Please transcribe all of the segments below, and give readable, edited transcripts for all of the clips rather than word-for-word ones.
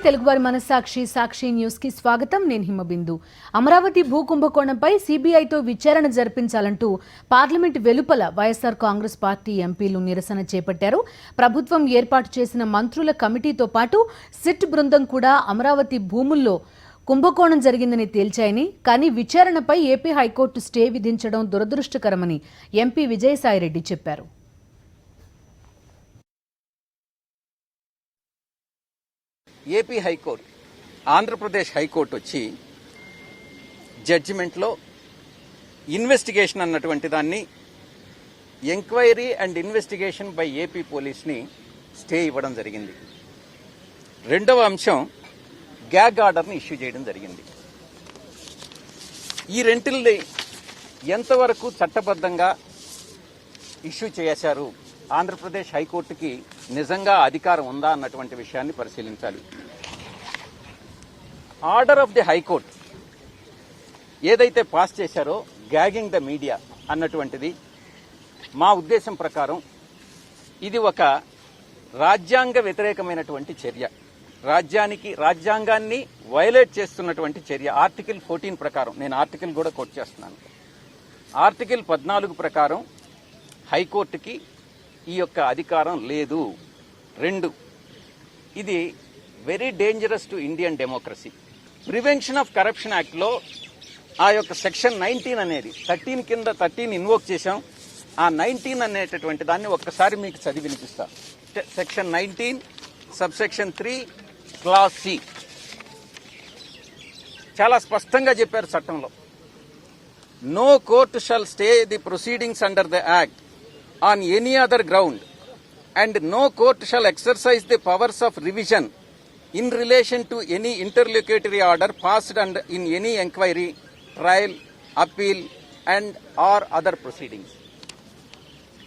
తెలుగువారి మనసాక్షి సాక్షి న్యూస్ కి స్వాగతం. నేను హిమబిందు. అమరావతి భూ కుంభకోణంపై సిబిఐతో విచారణ జరిపించాలంటూ పార్లమెంట్ వెలుపల వైఎస్ఆర్ కాంగ్రెస్ పార్టీ ఎంపీలు నిరసన చేపట్టారు. ప్రభుత్వం ఏర్పాటు చేసిన మంత్రుల కమిటీతో పాటు సిట్ బృందం కూడా అమరావతి భూముల్లో కుంభకోణం జరిగిందని తేల్చాయని, కానీ విచారణపై ఏపీ హైకోర్టు స్టే విధించడం దురదృష్టకరమని ఎంపీ విజయసాయిరెడ్డి చెప్పారు. ఏపీ హైకోర్టు, ఆంధ్రప్రదేశ్ హైకోర్టు వచ్చి జడ్జిమెంట్లో ఇన్వెస్టిగేషన్ అన్నటువంటి దాన్ని enquiry and investigation by AP పోలీస్ని స్టే ఇవ్వడం జరిగింది. రెండవ అంశం గ్యాగ్ ఆర్డర్ని ఇష్యూ చేయడం జరిగింది. ఈ రెంటిల్ని ఎంతవరకు చట్టబద్ధంగా ఇష్యూ చేశారు, ఆంధ్రప్రదేశ్ హైకోర్టుకి నిజంగా అధికారం ఉందా అన్నటువంటి విషయాన్ని పరిశీలించాలి. ఆర్డర్ ఆఫ్ ది హైకోర్టు ఏదైతే పాస్ చేశారో గ్యాగింగ్ ద మీడియా అన్నటువంటిది మా ఉద్దేశం ప్రకారం ఇది ఒక రాజ్యాంగ వ్యతిరేకమైనటువంటి చర్య, రాజ్యాంగాన్ని వైలేట్ చేస్తున్నటువంటి చర్య. ఆర్టికల్ 14 ప్రకారం, నేను ఆర్టికల్ కూడా కోట్ చేస్తున్నాను, ఆర్టికల్ 14 ప్రకారం హైకోర్టుకి ఈ యొక్క అధికారం లేదు. 2, ఇది very dangerous to Indian democracy. Prevention of corruption యాక్ట్లో ఆ యొక్క సెక్షన్ 19 అనేది 13 కింద 13 ఇన్వోక్ చేశాం. ఆ 19 అనేటటువంటి దాన్ని ఒక్కసారి మీకు చదివి వినిపిస్తా. సెక్షన్ 19 సబ్సెక్షన్ 3 క్లాస్ సి చాలా స్పష్టంగా చెప్పారు చట్టంలో. No court shall stay the proceedings under the act on any other ground, and no court shall exercise the powers of revision in relation to any interlocutory order passed and in any inquiry, trial, appeal and or other proceedings.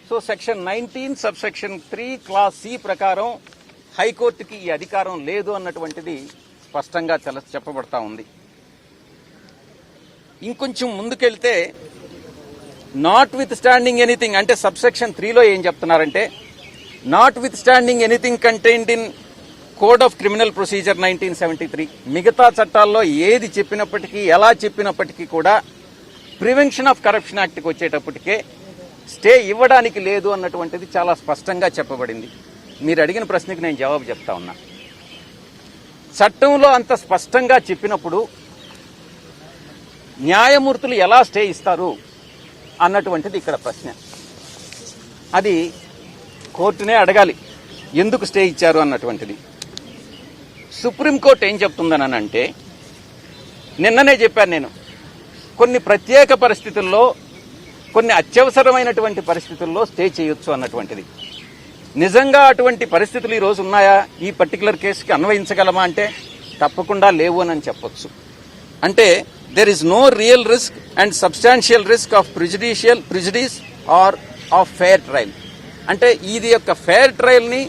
So section 19 subsection 3 clause C ప్రకారం హైకోర్టుకి ఈ అధికారం లేదు అన్నటువంటిది స్పష్టంగా చెప్పబడతా ఉంది. ఇంకొంచెం ముందుకెళ్తే నాట్ విత్ స్టాండింగ్ ఎనీథింగ్ అంటే సబ్సెక్షన్ 3లో ఏం చెప్తున్నారంటే, not with standing anything contained in code of criminal procedure 1973, మిగతా చట్టాల్లో ఏది చెప్పినప్పటికీ ఎలా చెప్పినప్పటికీ కూడా ప్రివెన్షన్ ఆఫ్ కరప్షన్ యాక్ట్కి వచ్చేటప్పటికే స్టే ఇవ్వడానికి లేదు అన్నటువంటిది చాలా స్పష్టంగా చెప్పబడింది. మీరు అడిగిన ప్రశ్నకి నేను జవాబు చెప్తా ఉన్నా. చట్టంలో అంత స్పష్టంగా చెప్పినప్పుడు న్యాయమూర్తులు ఎలా స్టే ఇస్తారు అన్నటువంటిది ఇక్కడ ప్రశ్న. అది కోర్టునే అడగాలి ఎందుకు స్టే ఇచ్చారు అన్నటువంటిది. సుప్రీంకోర్టు ఏం చెప్తుందని అంటే, నిన్ననే చెప్పాను నేను, కొన్ని ప్రత్యేక పరిస్థితుల్లో, కొన్ని అత్యవసరమైనటువంటి పరిస్థితుల్లో స్టే చేయొచ్చు అన్నటువంటిది. నిజంగా అటువంటి పరిస్థితులు ఈరోజు ఉన్నాయా, ఈ పర్టికులర్ కేసుకి అన్వయించగలమా అంటే తప్పకుండా లేవు అని చెప్పొచ్చు. అంటే there is no real risk and substantial risk of prejudice or of fair trial. అంటే ఇది యొక్క ఫెయిర్ ట్రయల్ ని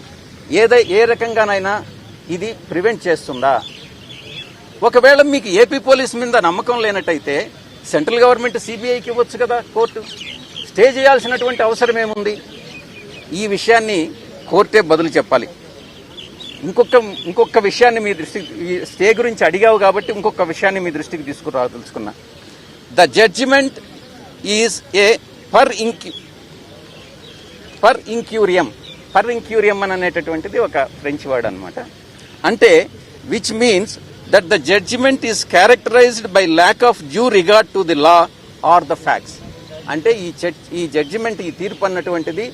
ఏ రకంగానైనా ఇది ప్రివెంట్ చేస్తుందా? ఒకవేళ మీకు ఏపీ పోలీస్ మీద నమ్మకం లేనట్టయితే సెంట్రల్ గవర్నమెంట్ సిబిఐకి ఇవ్వచ్చు కదా కోర్టు. స్టే చేయాల్సినటువంటి అవసరం ఏముంది? ఈ విషయాన్ని కోర్టే బదులు చెప్పాలి. ఇంకొక విషయాన్ని మీ దృష్టికి, స్టే గురించి అడిగావు కాబట్టి ఇంకొక విషయాన్ని మీ దృష్టికి తీసుకున్నా. The judgment is a per incuriam అనేటటువంటిది ఒక ఫ్రెంచ్ వర్డ్ అనమాట. అంటే which means that the judgment is characterized by lack of due regard to the law or the facts. అంటే ఈ జడ్జిమెంట్, ఈ తీర్పు అన్నటువంటిది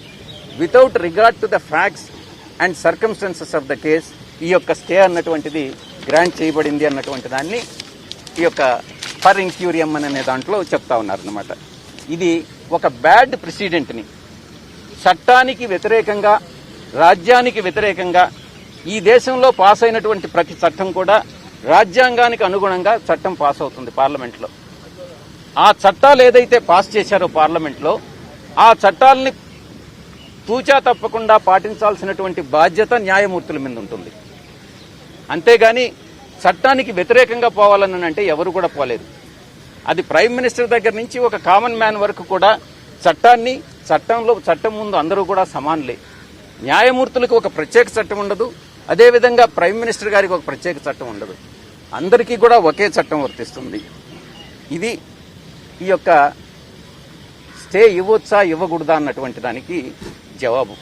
without regard to the facts and circumstances of the case ఈ యొక్క stay అన్నటువంటిది గ్రాంట్ చేయబడింది అన్నటువంటి దాన్ని ఈ యొక్క పర్ ఇంక్యూరియం అనే దాంట్లో చెప్తా ఉన్నారనమాట. ఇది ఒక బ్యాడ్ ప్రెసిడెంట్ని, చట్టానికి వ్యతిరేకంగా, రాజ్యానికి వ్యతిరేకంగా ఈ దేశంలో పాస్ అయినటువంటి ప్రతి చట్టం కూడా రాజ్యాంగానికి అనుగుణంగా చట్టం పాస్ అవుతుంది పార్లమెంట్లో. ఆ చట్టాలు ఏదైతే పాస్ చేశారో పార్లమెంట్లో, ఆ చట్టాలని తూచా తప్పకుండా పాటించాల్సినటువంటి బాధ్యత న్యాయమూర్తుల మీద ఉంటుంది. అంతేగాని చట్టానికి వ్యతిరేకంగా పోవాలని అంటే ఎవరు కూడా పోలేదు. అది ప్రైమ్ మినిస్టర్ దగ్గర నుంచి ఒక కామన్ మ్యాన్ వరకు కూడా చట్టం ముందు అందరూ కూడా సమానులే. న్యాయమూర్తులకు ఒక ప్రత్యేక చట్టం ఉండదు, అదేవిధంగా ప్రైమ్ మినిస్టర్ గారికి ఒక ప్రత్యేక చట్టం ఉండదు, అందరికీ కూడా ఒకే చట్టం వర్తిస్తుంది. ఇది ఈ యొక్క స్టే ఇవ్వచ్చా ఇవ్వకూడదా అన్నటువంటి దానికి జవాబు.